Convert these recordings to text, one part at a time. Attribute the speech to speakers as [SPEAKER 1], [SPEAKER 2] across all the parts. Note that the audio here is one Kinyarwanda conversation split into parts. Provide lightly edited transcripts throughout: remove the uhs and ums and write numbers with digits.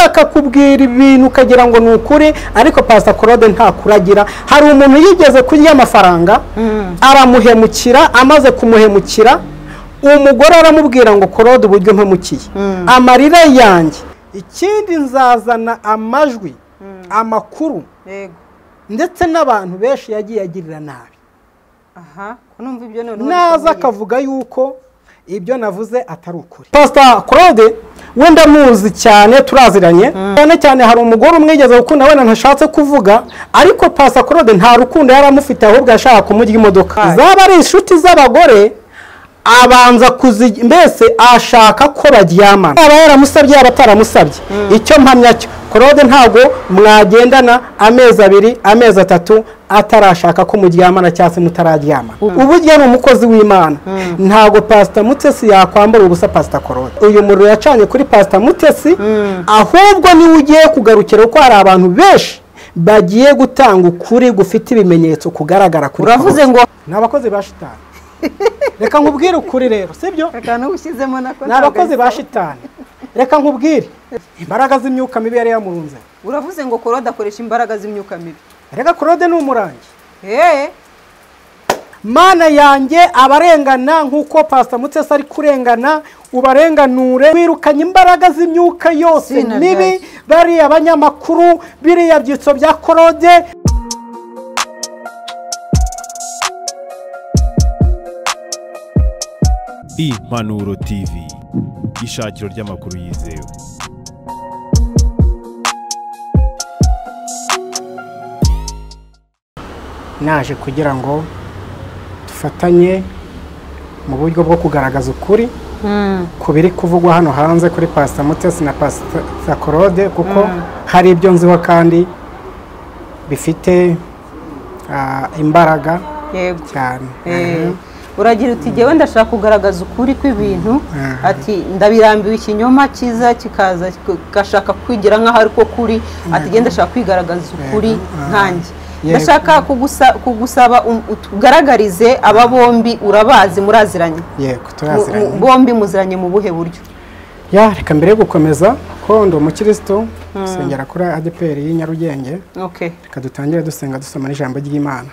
[SPEAKER 1] akakubwira ibintu ukagira ngo ni ukuri ariko Pastor Claude nta kuragira. Hari umuntu yigeze kurya amafaranga aramuhemukira, amaze kumuhemukira umugore aramubwira ngo Claude uburyo mpemukiye amarira yanjye, ikindi nzazana amajwi amakuru ndetse n'abantu benshi yagiye agirira nabi.
[SPEAKER 2] Kunumva ibyo none
[SPEAKER 1] naza akavuga yuko ibyo navuze atari ukuri. Pastor Claude wenda muzi cyane, turaziranye cyane. Hari umugore umwigeze gukunda wenda ntashatse kuvuga, ariko Pastor Claude nta rukundo yari amufite, ahubwo yashaka kumurya imodoka. Zaba ari inshuti z'abagore abanza mbese ashaka ko baryamana, aba yaramusabye abataramusabye. Icyo mpamya cyo Claude ntago mwagendana amezi 2 amezi 3 atarashaka ko muryamana cyase mutararyama. Uburyo ni umukozi w'Imana, ntago Pastor Mutesi yakwambara ubusa Pastor Claude. Uyu muriro yacanye kuri Pastor Mutesi, ahubwo ni ugiye kugarukira ko hari abantu benshi bagiye gutanga ukuri gufite ibimenyetso kugaragara kuri.
[SPEAKER 2] Uravuze ngo
[SPEAKER 1] nabakozi ba shitani. Reka nkubwire ukuri rero, sibyo?
[SPEAKER 2] Reka n'ubushyizemo nako
[SPEAKER 1] nabakozi ba shitani. Reka nkubwire imbaraga z'imyuka mibi yari yamurunze.
[SPEAKER 2] Uravuze ngo Claude akoresha imbaraga z'imyuka mibi.
[SPEAKER 1] Reka Claude ni umurangi. Mana yanjye abarengana nkuko Pastor Mutesi ari kurengana, ubarenganure. Wirukanye imbaraga z'imyuka yose mibi, bari abanyamakuru biriya byitso bya Claude.
[SPEAKER 3] Impanuro TV, ishakiro ry'amakuru yizewe.
[SPEAKER 1] Naje kugira ngo dufatanye mu buryo bwo kugaragaza ukuri kubiri kuvugwa hano hanze kuri Pastor Mutesi na Pastor Claude, kuko hari ibyo nziho kandi bifite imbaraga cyane.
[SPEAKER 2] Uragira uti jewe ndashaka kugaragaza ukuri kw'ibintu, ati ndabirambiwe ikinyoma kiza kikaza gashaka kwigira nkaho ariko kuri, ati genda ndashaka kwigaragaza ukuri nkanjye. Ndashaka kugusaba utugaragarize aba bombi, urabazi muraziranye?
[SPEAKER 1] Yego turaziranye.
[SPEAKER 2] Bombi muziranye mu buhe buryo?
[SPEAKER 1] Reka mbere gukomeza ko ndo umukristo sengera kuri ADPR y'Inyarugenge. Reka dutangire dusenga dusoma n'ijambo ry'Imana.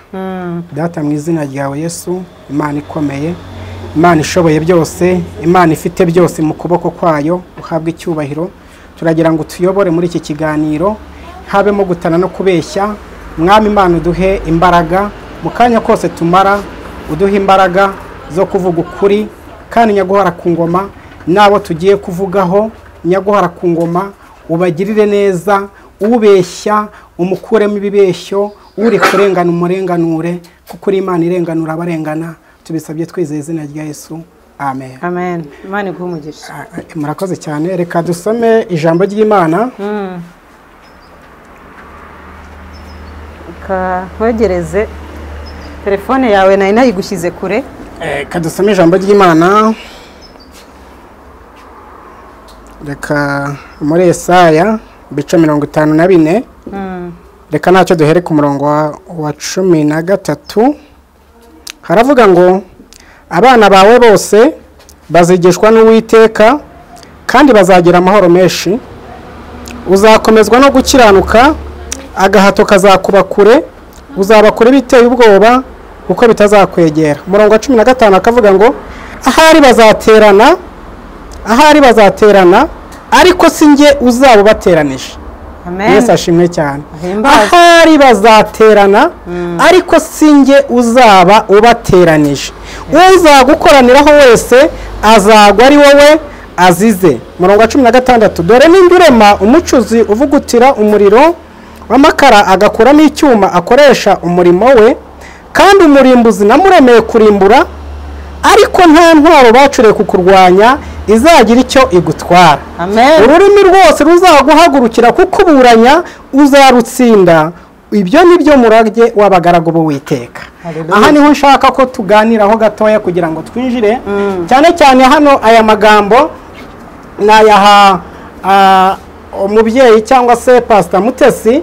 [SPEAKER 1] Data mu izina ryawe Yesu, Imana ikomeye, Imana ishoboye byose, Imana ifite byose mu kuboko kwayo, uhabwe icyubahiro. Turagira ngo tuyobore muri iki kiganiro, habemo gutana no kubeshya. Mwami Imana uduhe imbaraga mu kanya kose tumara, uduhe imbaraga zo kuvuga ukuri kandi nyaguhara ku ngoma. Nabo tugiye kuvugaho nyaguhara ku ngoma, ubagirire neza, ubeshya umukuremo ibibeshyo, uri kurengana umurenganure, kuko uri Imana irenganura abarengana. Tubisabye twizeye izina rya Yesu, amen.
[SPEAKER 2] Amen. Imana igumugisha.
[SPEAKER 1] Murakoze cyane. Reka dusome ijambo ry'Imana.
[SPEAKER 2] Wegereze telefone yawe nayo nayigushyize kure.
[SPEAKER 1] Reka dusome ijambo ry'Imana. Reka muri Yesaya bice 54. Reka nacyo duhere ku murongo wa 13. Haravuga ngo abana bawe bose bazigishwa n'Uwiteka kandi bazagira amahoro menshi. Uzakomezwa no gukiranuka, agahato kazakuba kure, uzabakure biteye ubwoba kuko bitazakwegera. Umurongo wa 15 akavuga ngo ahari bazaterana ariko sinjye uzaba bateranije. Yesu ashimwe cyane. Ahari bazaterana ariko sinjye uzaba ubateranije. Uzagukoraniraho wese azagwa ari wowe azize. Umurongo wa 16 dore n'indurema umucuzi uvugutira umuriro w'amakara agakuramo icyuma akoresha umurimo we, kandi umurimbuzi namuremeye kurimbura, ariko nta ntwaro bacuriye kukurwanya izagira icyo igutwara. Ururimi rwose ruzaguhagurukira kukuburanya uzarutsinda. Ibyo nibyo murage w'abagaragu b'Uwiteka. Aha niho nshaka ko tuganiraho gatoya kugira ngo twinjire cyane cyane hano. Aya magambo nayaha umubyeyi cyangwa se Pastor Mutesi,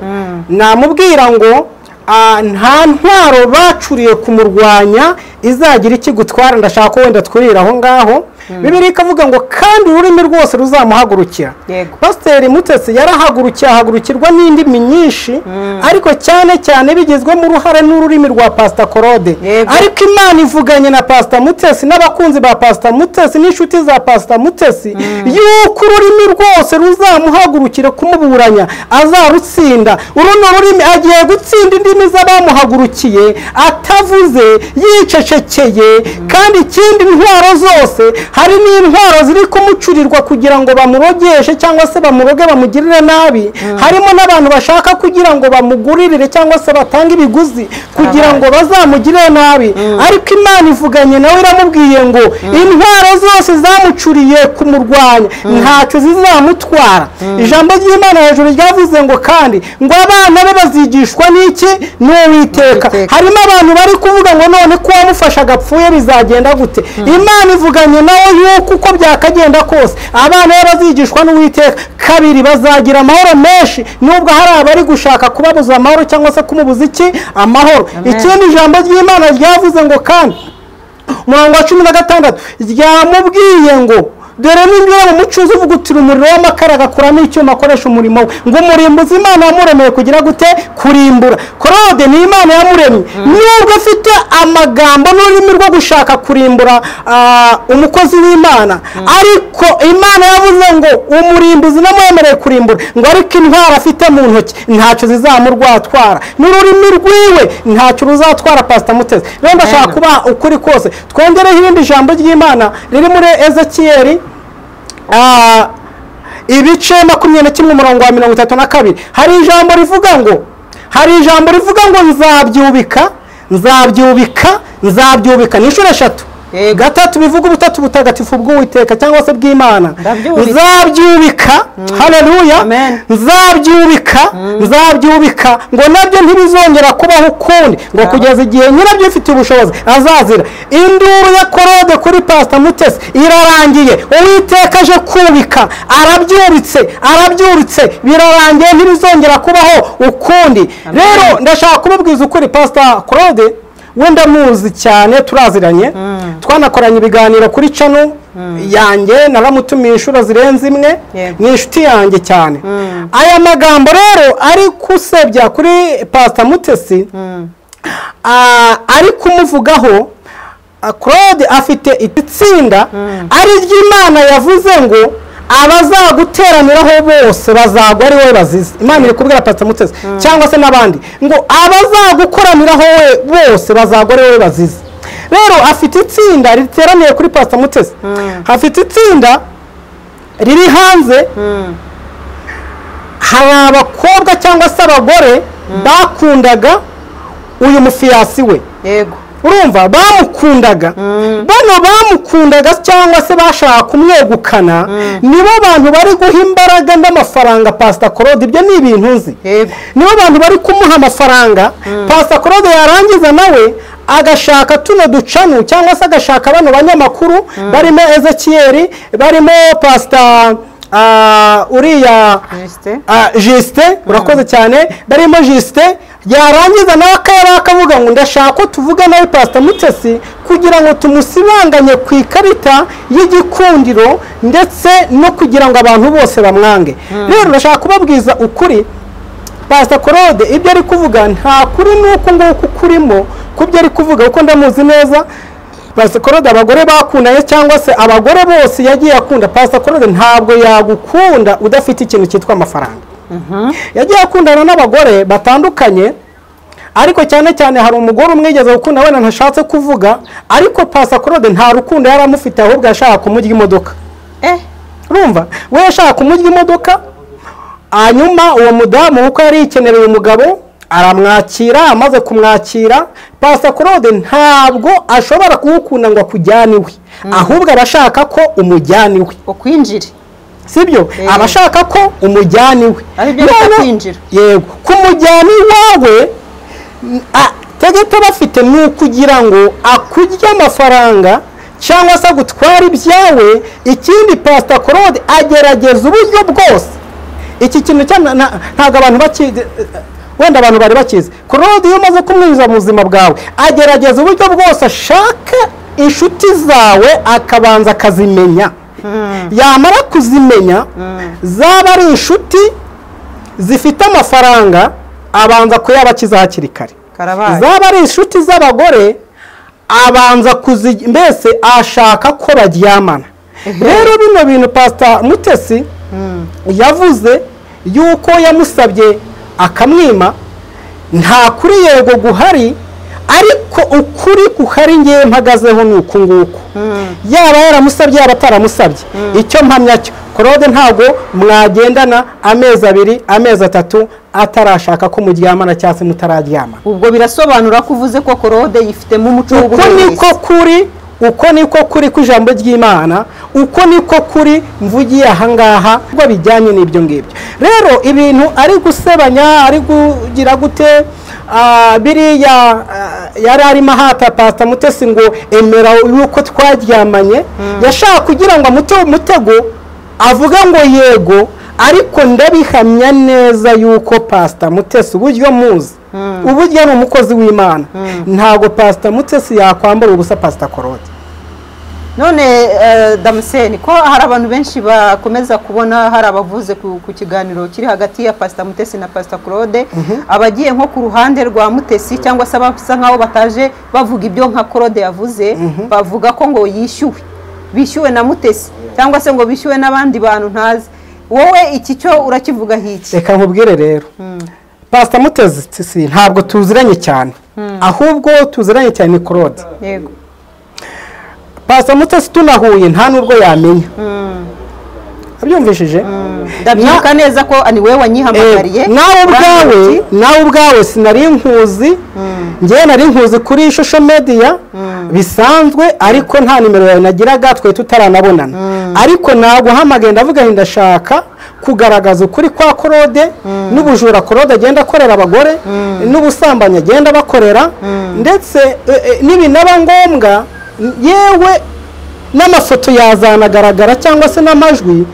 [SPEAKER 1] namubwira ngo nta ntwaro bacuriye kumurwanya izagira ikigutwara. Ndashaka wenda twirira aho ngaho Bibiliya ikavuga ngo kandi ururimi rwose ruzamuhagurukira. Pasiteri Mutesi yarahagurukiye ahagurukirwa n'indimi nyinshi ariko cyane cyane bigizwemo uruhare n'ururimi rwa Pastor Claude. Ariko Imana ivuganye na Pastor Mutesi n'abakunzi ba Pastor Mutesi n'inshuti za Pastor Mutesi yuko ururimi rwose ruzamuhagurukira kumuburanya azarutsinda. Uruno rurimi agiye gutsinda indimi z'abamuhagurukiye atavuze yicecekeye. Kandi ikindi intwaro zose hari n'intwaro ziri kumucurirwa kugira ngo bamurogeshe cyangwa se bamuroge bamugirire nabi. Harimo n'abantu bashaka kugira ngo bamuguririre cyangwa se batange ibiguzi kugira ngo bazamugirire nabi. Ariko Imana ivuganye nawe iramubwiye ngo intwaro zose zamucuriye kumurwanya ntacyo zizamutwara. Ijambo ry'Imana hejuru ryavuze ngo kandi ngo abana be bazigishwa n'iki? N'Uwiteka. Harimo abantu bari kuvuga ngo none ko wamufasha agapfuye bizagenda gute? Imana ivuganye nawe yuko uko byakagenda kose abana be bazigishwa n'Uwiteka. Kabiri, bazagira amahoro menshi nubwo hari abari gushaka kubabuza amahoro cyangwa se kumubuza iki? Amahoro. Ikindi ijambo ry'Imana ryavuze ngo kandi umurongo wa 16 ryamubwiye ngo dore n'ingiye mu mucuzi uvugutira umuriro w'amakara agakuramo icyuma akoresha umurimo we ngo umurimbuzi Imana yamuremeye kugira gute? Kurimbura. Claude ni Imana yamuremye nubwo afite amagambo n'ururimi rwo gushaka kurimbura umukozi w'Imana ariko Imana yavuze ngo umurimbuzi namwemereye kurimbura ngo ariko intwara afite mu ntoki ntacyo zizamurwatwara n'ururimi rwiwe ntacyo ruzatwara Pastor Mutesi. Rero ndashaka kuba ukuri kose twongereho irindi jambo ry'Imana riri muri Ezekiel ibice 21 umurongo wa 32. Hari ijambo rivuga ngo nzabyubika ni inshuro 3. Gatatu bivuga ubutatu butagatifu bw'Uwiteka cyangwa se bw'Imana. Nzabyubika. Haleluya. Nzabyubika ngo nabyo ntibizongera kubaho ukundi ngo kugeza igihe nyirabyo ifite ubushobozi azazira. Induru ya Claude kuri Pastor Mutesi irarangiye. Uwiteka aje kubika arabyuritse birarangiye ntibizongera kubaho ukundi. Rero ndashaka kubabwiza ukuri Pastor Claude wenda muzi cyane turaziranye twanakoranye ibiganiro kuri channel yanjye naramutumiye inshuro zirenze imwe ni inshuti yanjye cyane. Aya magambo rero ari kusebya kuri Pastor Mutesi ari kumuvugaho Claude afite itsinda ari ry'Imana yavuze ngo abazaguteraniraho bose bazagwa ari wowe bazize. Imana iri kubwira Pastor Mutesi cyangwa se nabandi ngo abazagukoraniraho bose bazagwa ari wowe bazize. Rero afite itsinda riteraniye kuri Pastor Mutesi. Hafite itsinda riri hanze. Hari abakobwa cyangwa se abagore bakundaga uyu mufiyasi we. Yego. Urumva bamukundaga bamukundaga cyangwa se bashaka kumwegukana nibo abantu bari guha imbaraga n'amafaranga Pastor Claude. Ibyo ni ibintu nzi. Nibo abantu bari kumuha amafaranga Pastor Claude yarangiza nawe agashaka tuno ducanu cyangwa se agashaka bano banyamakuru barimo Ezekiel barimo Pastor uriya Juste urakoze cyane barimo Juste yarangiza nawe akavuga ngo ndashaka ko tuvuga nawe Pastor Mutesi kugira ngo tumusibanganye ku ikarita y'igikundiro ndetse no kugira ngo abantu bose bamwange. Rero ndashaka kubabwiza ukuri Pastor Claude ibyo ari kuvuga nta kuri nuko nguko kurimo kubyo ari kuvuga uko ndamuzi neza. Pastor Claude abagore bakundanye cyangwa se abagore bose yagiye akunda. Pastor Claude ntabwo yagukunda udafite ikintu cyitwa amafaranga. Yagiye akundana n'abagore batandukanye ariko cyane cyane hari umugore umwigeze gukunda wena ntashatse kuvuga ariko Pastor Claude nta rukundo yaramufite ahubwo yashaka kumurya imodoka. Urumva we yashaka kumurya imodoka hanyuma uwo mudamu uko yari ikenereye umugabo aramwakira. Amaze kumwakira Pastor Claude ntabwo ashobora kugukunda ngo akujyane iwe ahubwo abashaka ko umujyane iwe
[SPEAKER 2] ukwinjire.
[SPEAKER 1] Sibyo abashaka ko umujyane iwe
[SPEAKER 2] aribyo kwinjira.
[SPEAKER 1] Yego kumujyana iwawe tegeko bafite ni kugira ngo akujye amafaranga cyangwa se gutwara ibyawe. Ikindi Pastor Claude agerageza uburyo bwose iki kintu ntago abantu wenda abantu bari bakize. Claude iyo umaze kumwinjiza mu buzima bwawe agerageza uburyo bwose ashaka inshuti zawe akabanza akazimenya, yamara kuzimenya zaba ari inshuti zifite amafaranga abanza kuyabakiza hakiri kare, zaba ari inshuti z'abagore abanza mbese ashaka ko baryamana. Rero bino bintu Pastor Mutesi yavuze yuko yamusabye akamwima, nta kuri yego guhari, ariko ukuri guhari ngiye mpagazeho nuko nguko, yaba yaramusabye yaba ataramusabye. Icyo mpamya cyo Claude ntago mwagendana amezi 2 amezi 3 atarashaka ko muryamana cyase mutararyama.
[SPEAKER 2] Ubwo birasobanura ko uvuze ko Claude yifitemo umuco wo
[SPEAKER 1] gukora. Uko niko kuri ku ijambo ry'Imana, uko niko kuri mvugiye ahangaha ngo bijyanye n'ibyo ngibyo. Rero ibintu ari gusebanya, ari kugira gute, biriya yari arimo hata Pastor Mutesi ngo emera yuko twaryamanye, yashaka kugira ngo mutego avuga ngo yego, ariko ndabihamya neza yuko Pastor Mutesi uburyo muzi, uburyo ni umukozi w'Imana, ntago Pastor Mutesi yakwambara ubusa Pastor Claude.
[SPEAKER 2] None Damascene, ko hari abantu benshi bakomeza kubona hari abavuze ku kiganiro kiri hagati ya Pastor Mutesi na Pastor Claude, abagiye nko ku ruhande rwa Mutesi cyangwa se abasa nkaho bataje bavuga ibyo nka Claude yavuze, bavuga ko ngo bishyuwe na Mutesi cyangwa se ngo bishyuwe n'abandi bantu ntazi. Wowe iki cyo urakivuga hiki?
[SPEAKER 1] Reka nkubwire rero, Pastor Mutesi ntabwo tuziranye cyane, ahubwo tuziranye cyane ni Claude.
[SPEAKER 2] Yego.
[SPEAKER 1] Pastor Mutesi tunahuye nta nubwo yamenya. Abyumvishije?
[SPEAKER 2] Ndabyibuka neza ko ani wewe wanyihamagariye.
[SPEAKER 1] Nawe ubwawe sinari nkuzi, ngiye nari nkuzi kuri social media bisanzwe, ariko nta nimero yawe nagiraga, twe tutaranabonana. Ariko naguhamagaye ndavuga ndashaka kugaragaza ukuri kwa Claude, n'ubujura Claude agenda akorera abagore, n'ubusambanya agenda bakorera, ndetse n'ibinaba ngombwa yewe n'amafoto yazanagaragara cyangwa se n'amajwi.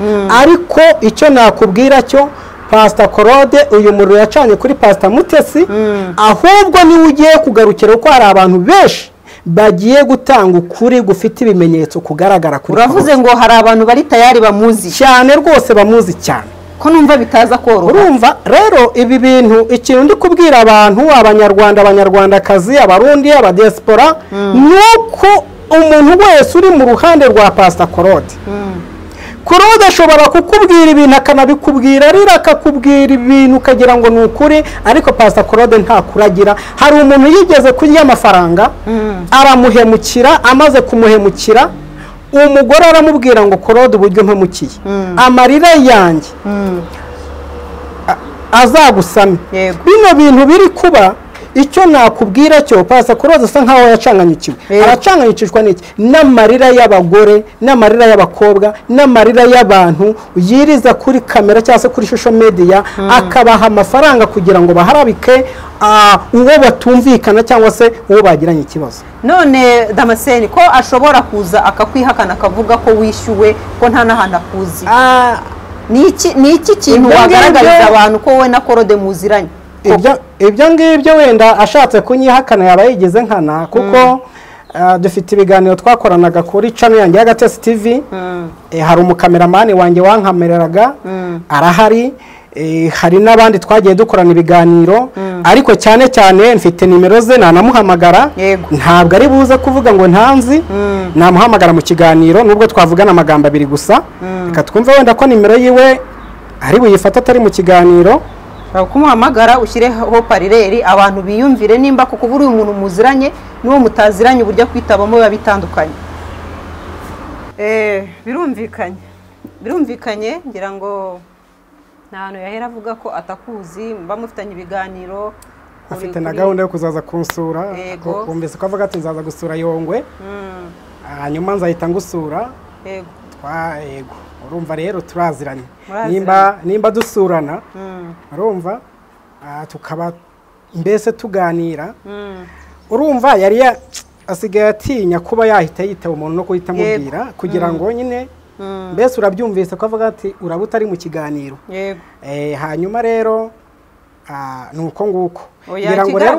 [SPEAKER 1] Ariko icyo nakubwira cyo Pastor Claude uyu muriro yacanye kuri Pastor Mutesi, ahubwo niwe ugiye kugarukira ko hari abantu benshi bagiye gutanga ukuri gufite ibimenyetso kugaragara kuri.
[SPEAKER 2] Uravuze ngo hari abantu bari tayari bamuzi
[SPEAKER 1] cyane, rwose bamuzi cyane,
[SPEAKER 2] ko numva bitaza koroha.
[SPEAKER 1] Urumva rero ibi bintu ikintu ndi kubwira abantu, Abanyarwanda, Abanyarwandakazi, Abarundi, Abadiaspora, nuko umuntu wese uri mu ruhande rwa Pastor Claude, Claude ashobora kukubwira ibintu akanabikubwira, arira akakubwira ibintu ukagira ngo ni ukuri, ariko Pastor Claude nta kuragira. Hari umuntu yigeze kurya amafaranga, aramuhemukira, amaze kumuhemukira umugore aramubwira ngo Claude uburyo mpemukiye, amarira yanjye azagusame. Bino bintu biri kuba, icyo nakubwira cyo Pastor Claude asa nkaho yacanganyukiwe. Aracanganyukishwa n'iki? N'amarira y'abagore, n'amarira y'abakobwa, n'amarira y'abantu yiriza kuri kamera cyangwa se kuri social media, akabaha amafaranga kugira ngo baharabike uwo batumvikana cyangwa se uwo bagiranye ikibazo.
[SPEAKER 2] None Damascene, ko ashobora kuza akakwihakana akavuga ko wishyuwe, ko nta nahana kuzi, ni iki kintu wagaragariza abantu ko wowe na Claude muziranye?
[SPEAKER 1] Ibyo ngibyo wenda ashatse kunyihakana yaba yigeze nkana, kuko dufite ibiganiro twakoranaga kuri channel yanjye ya Gatesi TV. Hari umukameramani wanjye wankamereraga, arahari, hari n'abandi twagiye dukorana ibiganiro, ariko cyane cyane mfite nimero ze, nanamuhamagara. Ntabwo ari buze kuvuga ngo ntanzi, namuhamagara mu kiganiro nubwo twavugana amagambo 2 gusa. Reka twumve wenda ko nimero yiwe ari buyifata atari mu kiganiro.
[SPEAKER 2] Kumuhamagara ushyireho parireri abantu biyumvire nimba kuko buri umuntu muziranye n'uwo mutaziranye uburyo kwitabamo biba bitandukanye. Birumvikanye ngira ngo nta hantu yahera avuga ko atakuzi, bamufitanye ibiganiro,
[SPEAKER 1] afite na gahunda yo kuzaza kunsura. Kumvise ko avuga ati nzaza gusura Yongwe, hanyuma nzahita ngusura. Yego. Urumva rero turaziranye, nimba dusurana, urumva tukaba mbese tuganira. Urumva yari asigaye atinya kuba yahita yitaba umuntu no kuhita mubwira, kugira ngo nyine mbese urabyumvise ko avuga ati uraba utari mu kiganiro. Hanyuma rero nuko nguko ngira ngo rero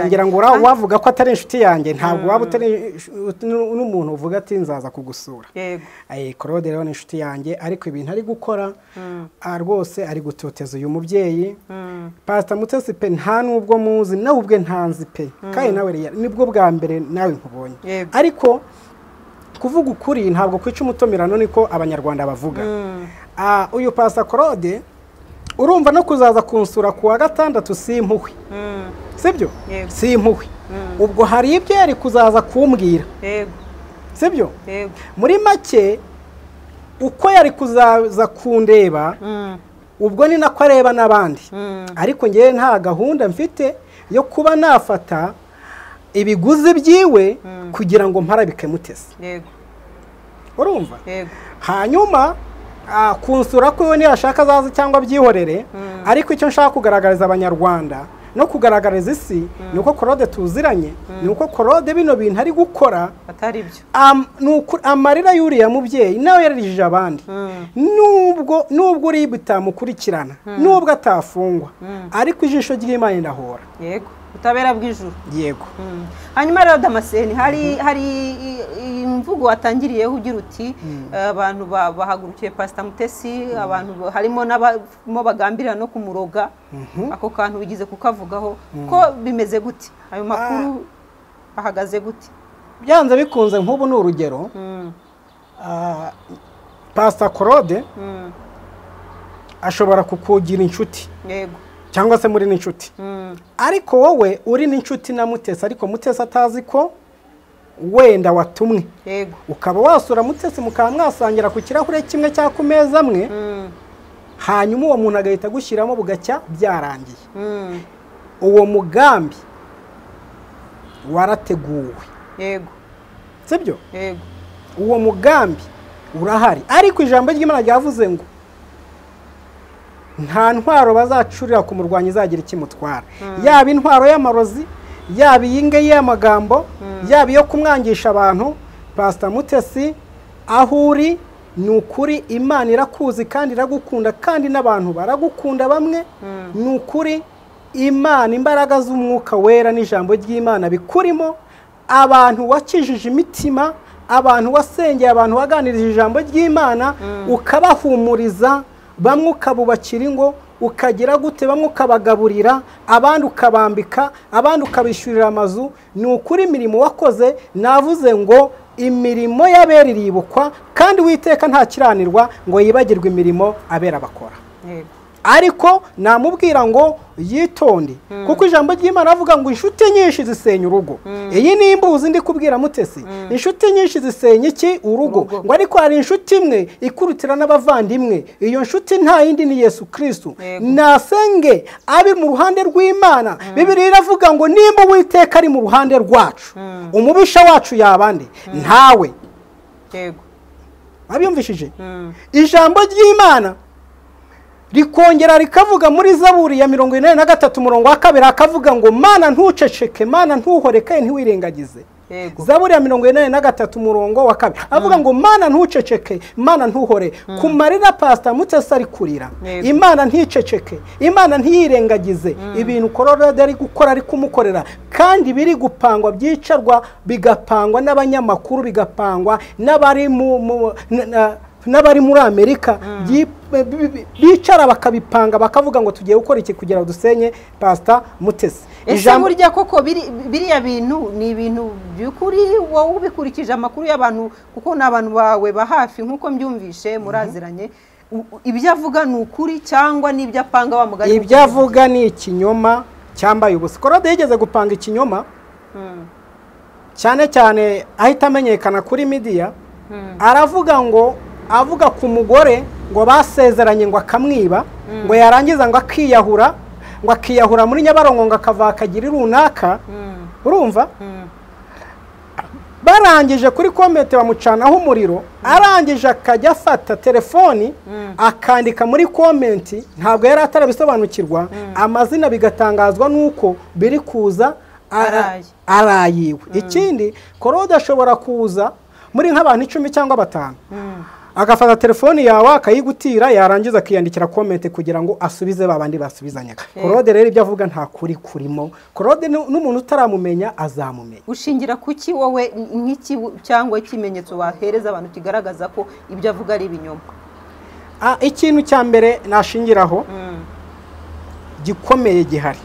[SPEAKER 1] ngira ngo wavuga ko atari inshuti yanjye ntabwo waba utari n'umuntu uvuga ati nzaza kugusura Claude rero ni inshuti yanjye ariko ibintu ari gukora rwose ari gutoteza uyu mubyeyi Pastor Mutesi pe nta nubwo muzi nawe ubwe ntanzi pe kandi nawe nibwo bwa mbere nawe nkubonye ariko kuvuga ukuri ntabwo kwica umutomirano niko abanyarwanda bavuga uyu Pastor Claude urumva no kuzaza kunsura kuwa gatandatu simpuhwe sibyo simpuhwe ubwo hari ibyo yari kuzaza kumbwira sibyo muri make uko yari kuzaza kundeba ubwo ni nako areba n'abandi ariko ngewe nta gahunda mfite yo kuba nafata ibiguzi byiwe kugira ngo mparabike Mutesi urumva hanyuma kunsura ko we niyashaka azaza cyangwa byihorere ariko icyo nshaka kugaragariza abanyarwanda no kugaragariza isi ni uko Claude tuziranye ni uko Claude bino bintu ari gukora
[SPEAKER 2] atari byo
[SPEAKER 1] amarira y'uriya mubyeyi nawe yarijije abandi nubwo uri bitamukurikirana nubwo atafungwa ariko ijisho ry'Imana ndahora
[SPEAKER 2] yego utabera bw'ijuru
[SPEAKER 1] yego
[SPEAKER 2] hanyuma rero Damascene hari imvugo watangiriyeho ugira uti abantu bahagurukiye Pastor Mutesi abantu harimo n'abamo bagambirira no kumuroga ako kantu bigize kukavugaho ko bimeze gute ayo makuru ahagaze gute
[SPEAKER 1] byanze bikunze nk'ubu ni urugero Pastor Claude ashobora kukugira inshuti yego cyangwa se muri n'inshuti ariko wowe uri n'inshuti na Mutesi ariko Mutesi atazi ko wenda watumwe ukaba wasura Mutesi mukaba mwasangira ku kirahure kimwe cya ku meza amwe hanyuma uwo muntu agahita gushyiramo bugacya byarangiye uwo mugambi warateguwe
[SPEAKER 2] yego
[SPEAKER 1] sibyo uwo mugambi urahari ariko ijambo ry'Imana ryavuze ngo nta ntwaro bazacurira ku murwanyi izagira ikimutwara yaba intwaro y'amarozi yaba iyinge y'amagambo yaba iyo kumwangisha abantu Pastor Mutesi aho uri ni ukuri Imana irakuzi kandi iragukunda kandi n'abantu baragukunda bamwe ni ukuri Imana imbaraga z'umwuka wera n'ijambo ry'Imana bikurimo abantu wakijije imitima abantu wasengeye abantu waganirije ijambo ry'Imana ukabahumuriza bamwe ukabubakira ingo ukagira gute bamwe ukabagaburira abandi ukabambika abandi ukabishyurira amazu ni ukuri imirimo wakoze navuze ngo imirimo y'abera iribukwa kandi Uwiteka nta kiranirwa ngo yibagirwe imirimo abera bakora ariko namubwira ngo yitonde kuko ijambo ry'Imana avuga ngo inshuti nyinshi zisenya urugo iyi ni imbuzi ndi kubwira Mutesi inshuti nyinshi zisenya iki urugo ngo ariko hari inshuti imwe ikurutira n'abavandimwe iyo nshuti nta yindi ni Yesu Kristo nasenge abi mu ruhande rw'Imana Bibiliya iravuga ngo nimba Uwiteka ari mu ruhande rwacu umubisha wacu yabande ntawe
[SPEAKER 2] yego
[SPEAKER 1] abyumvishije ijambo ry'Imana rikongera rikavuga muri Zaburi ya 43 umurongo wa 2 akavuga ngo Mana ntuceceke Mana ntuhoreke ntiwirengagize Zaburi ya 43 umurongo wa 2 avuga ngo Mana ntuceceke Mana ntuhore kumarira Pastor Mutesi ari kurira Imana nticeceke Imana ntiyirengagize ibintu Claude ari gukora ari kumukorera kandi biri gupangwa byicarwa bigapangwa n'abanyamakuru bigapangwa n'abari muri Amerika bicara bakabipanga bakavuga ngo tugiye gukora iki kugira ngo dusenye Pastor Mutesi
[SPEAKER 2] ese burya koko biriya bintu ni ibintu by'ukuri wowe ubikurikije amakuru y'abantu kuko n'abantu bawe bahafi nkuko mbyumvishe muraziranye ibyo avuga ni ukuri cyangwa n'ibyo apanga wa mugani
[SPEAKER 1] ibyo avuga ni ikinyoma cyambaye ubusa Claude yigeze gupanga ikinyoma cyane cyane ahita amenyekana kuri media aravuga ngo avuga ku mugore ngo basezeranye ngo akamwiba ngo yarangiza ngo akiyahura muri Nyabarongo ngo akava akagira runaka urumva barangije kuri komete bamucanaho umuriro arangije akajya afata telefoni akandika muri komenti ntabwo yari atarabisobanukirwa amazina bigatangazwa nuko biri kuza arayiwe ikindi Claude ashobora kuza muri nk'abantu 10 cyangwa 5 agafata telefoni yawe akayigutira yarangiza akiyandikira comment kugira ngo asubize babandi basubizanyaga. Claude rero ibyo avuga nta kuri kurimo. Claude n'umuntu utaramumenya azamumenya.
[SPEAKER 2] Ushingira kuki wowe nk'iki cyangwa ikimenyetso wahereza abantu kigaragaza ko ibyo avuga ari ibinyoma?
[SPEAKER 1] Ikintu cya mbere nashingiraho gikomeye gihari.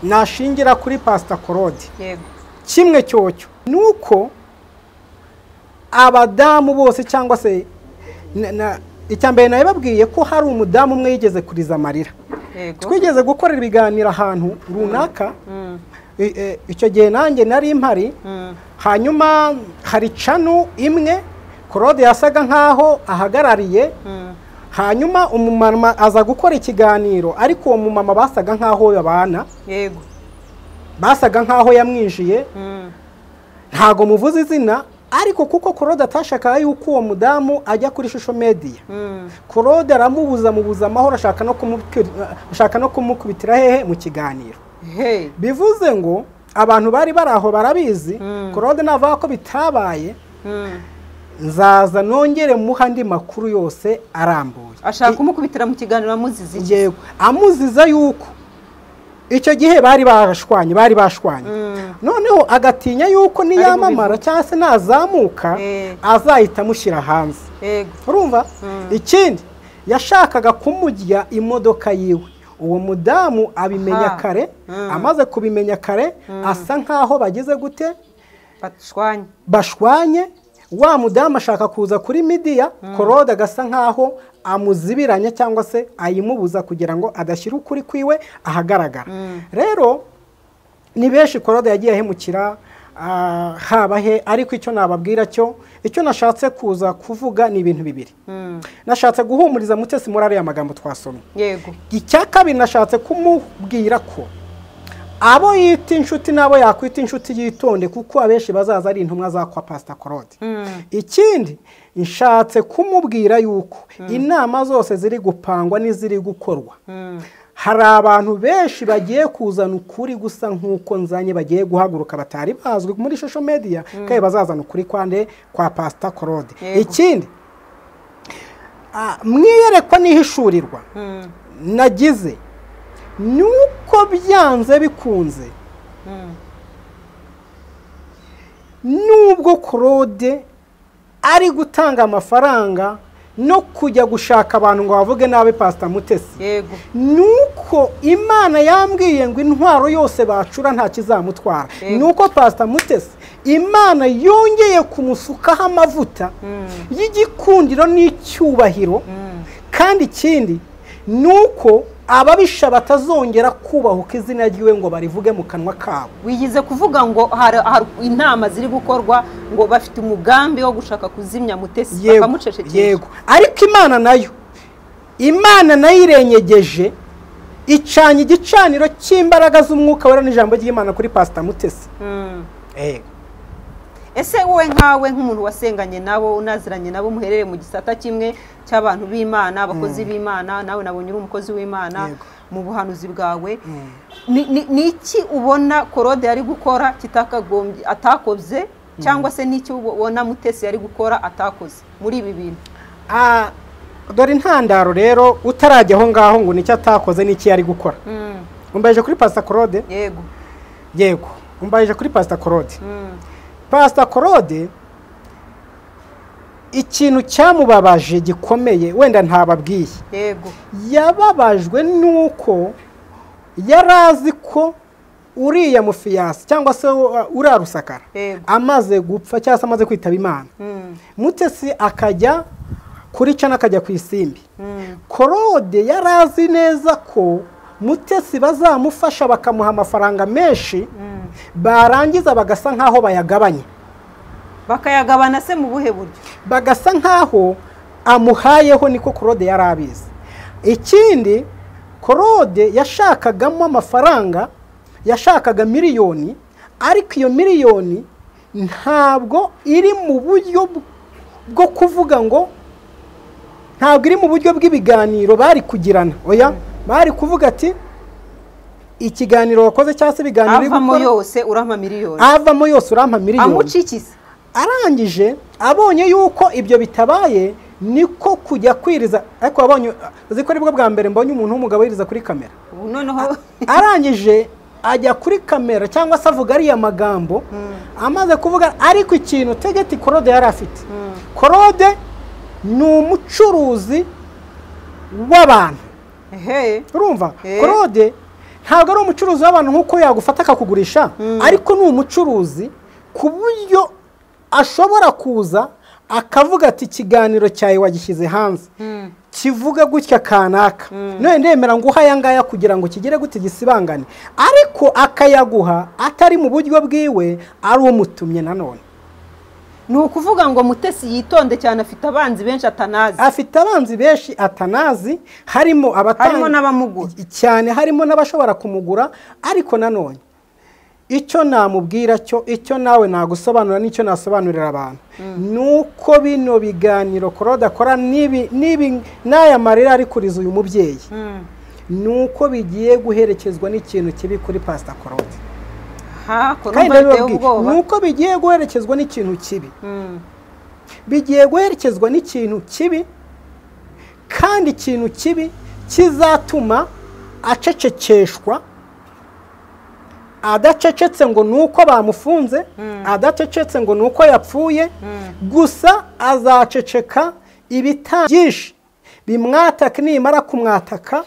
[SPEAKER 1] Nashingira kuri Pastor Claude.
[SPEAKER 2] Yego.
[SPEAKER 1] Kimwe cyocyo nuko abadamu bose cyangwa se icyambere nababwiye ko hari umudamu umwe yigeze kuriza amarira. Twigeze gukorera ibiganiro ahantu runaka. Icyo gihe nanjye nari impari. Hanyuma hari canu imwe Claude yasaga nkaho ahagarariye. Hanyuma umumama aza gukora ikiganiro ariko uwo mumama basaga nkaho yabana.
[SPEAKER 2] Yego.
[SPEAKER 1] Basaga nkaho yamwinjiye. Ntago muvuze izina ariko kuko Claude atashaka yuko uwo mudamu ajya kuri social media. Claude aramubuza amahoro ashaka no kumukubitira hehe mu kiganiro. Bivuze ngo abantu bari baraho barabizi. Claude navuga ko bitabaye. Nzaza nongere muhandi makuru yose arambuye.
[SPEAKER 2] Ashaka kumukubitira mu kiganiro amuzize.
[SPEAKER 1] Yego, amuziza yuko icyo gihe bari bashwanye. Noneho agatinya yuko niyamamara cyangwa se nazamuka azahita mushyira hanze. Urumva? Ikindi yashakaga kumujya imodoka yiwe. Uwo mudamu abimenya kare, amaze kubimenya kare asa nkaho bagize gute? Bashwanye. Wa mudamu ashaka kuza kuri media, Claude agasa nkaho amuzibiranya cyangwa se ayimubuza kugira ngo adashyira ukuri kwiwe ahagaragara. Rero ni benshi Claude yagiye ahemukira habahe, ariko icyo nababwira icyo nashatse kuza kuvuga ni ibintu bibiri. Nashatse guhumuriza Mutesi muri ariya magambo twasomye.
[SPEAKER 2] Yego.
[SPEAKER 1] Icya kabiri nashatse kumubwira ko abo yita inshuti nabo yakwita inshuti yitonde kuko abeshi bazaza ari intumwa za kwa Pastor Claude. Ikindi nshatse kumubwira yuko inama zose ziri gupangwa n'iziri gukorwa. Hari abantu benshi bagiye kuzana ukuri gusa nkuko nzanye bagiye guhaguruka batari bazwi muri social media kaye bazazana ukuri kwande kwa Pastor Claude. Ikindi mwiyerekwa nihishurirwa nagize nuko byanze bikunze nubwo Claude ari gutanga amafaranga no kujya gushaka abantu ngo bavuge nabe Pastor Mutesi.
[SPEAKER 2] Yego.
[SPEAKER 1] Nuko Imana yambwiye ngo intwaro yose bacura nta kizamutwara. Nuko Pastor Mutesi Imana yongeye kumusukaho amavuta y'igikundiro n'icyubahiro. Kandi ikindi nuko ababisha batazongera kubahuka izina ryiwe ngo barivuge mu kanwa kabo.
[SPEAKER 2] Wigize kuvuga ngo hari intama ziri gukorwa ngo bafite umugambi wo gushaka kuzimya Mutesi bakamucecekesha.
[SPEAKER 1] Yego, ariko Imana nayo irenyegeje icanye igicaniro cy'imbaraga z'umwuka wera n'ijambo ry'Imana kuri Pastor Mutesi.
[SPEAKER 2] Ese wowe nkawe nk'umuntu wasenganye nabo unaziranye nabo muherere mu gisata kimwe cy'abantu b'Imana, abakozi b'Imana, nawe nabonye uri umukozi w'Imana mu buhanuzi bwawe, ni iki ubona Claude yari gukora kitakagombye atakoze cyangwa se n'iki ubona Mutesi yari gukora atakoze muri ibi bintu?
[SPEAKER 1] Dore intandaro rero utarajyaho ngaho ngo nicyo atakoze n'iki yari gukora. Umbaje kuri Pastor Claude? Yego, umbaje kuri Pastor Claude. Pastor Claude ikintu cyamubabaje gikomeye wenda ntababwiye.
[SPEAKER 2] Yego.
[SPEAKER 1] Yababajwe nuko yarazi ko uriya mufiyasi cyangwa se urarusakara amaze gupfa cyangwa se amaze kwitaba Imana. Mutesi akajya kuri cana akajya ku isimbi. Claude yarazi neza ko Mutesi bazamufasha bakamuha amafaranga menshi barangiza bagasa nkaho bayagabanye.
[SPEAKER 2] Bakayagabana se mu buhe buryo?
[SPEAKER 1] Bagasa nkaho amuhayeho niko Claude yarabizi. Ikindi Claude yashakagamo amafaranga, yashakaga miliyoni, ariko iyo miliyoni ntabwo iri mu buryo bwo kuvuga ngo ntabwo iri mu buryo bw'ibiganiro bari kugirana. Oya, bari kuvuga ati ikiganiro wakoze cyangwa se ibiganiro
[SPEAKER 2] avamo yose urampa miliyoni.
[SPEAKER 1] Amucikise. Arangije abonye yuko ibyo bitabaye niko kujya kwiriza. Ariko wabonye uzi ko aribwo bwa mbere mbonye umuntu w'umugabo yiriza kuri kamera,
[SPEAKER 2] noneho
[SPEAKER 1] arangije ajya kuri kamera cyangwa se avuga ariya magambo. Amaze kuvuga, ariko ikintu Tegeti Claude yari afite, Claude ni umucuruzi w'abantu. Urumva, Claude ntabwo ari umucuruzi w'abantu nk'uko yagufata akakugurisha, ariko ni umucuruzi ku buryo ashobora kuza akavuga ati ikiganiro cyawe wagishyize hanze kivuga gutya kanaka, none ndemera nguha aya ngaya kugira ngo kigere gute gisibangane, ariko akayaguha atari mu buryo bwiwe, ari umutumye. Nanone
[SPEAKER 2] ni ukuvuga ngo Mutesi yitonde cyane, afite abanzi benshi atanazi.
[SPEAKER 1] Afite abanzi benshi atanazi, harimo
[SPEAKER 2] n'abamugura
[SPEAKER 1] cyane, harimo n'abashobora kumugura. Ariko nanone icyo namubwira cyo, icyo nawe nagusobanura n'icyo nasobanurira abantu, nuko bino biganiro Claude akora n'aya marira ari kuriza uyu mubyeyi, nuko bigiye guherekezwa n'ikintu kibi kuri Pastor Claude. Nuko bigiye guherekezwa n'ikintu kibi, bigiye guherekezwa n'ikintu kibi, kandi ikintu kibi kizatuma acecekeshwa. Adacecetse ngo nuko bamufunze, adacecetse ngo nuko yapfuye, gusa azaceceka ibitangisha bimwataka. Nimara kumwataka,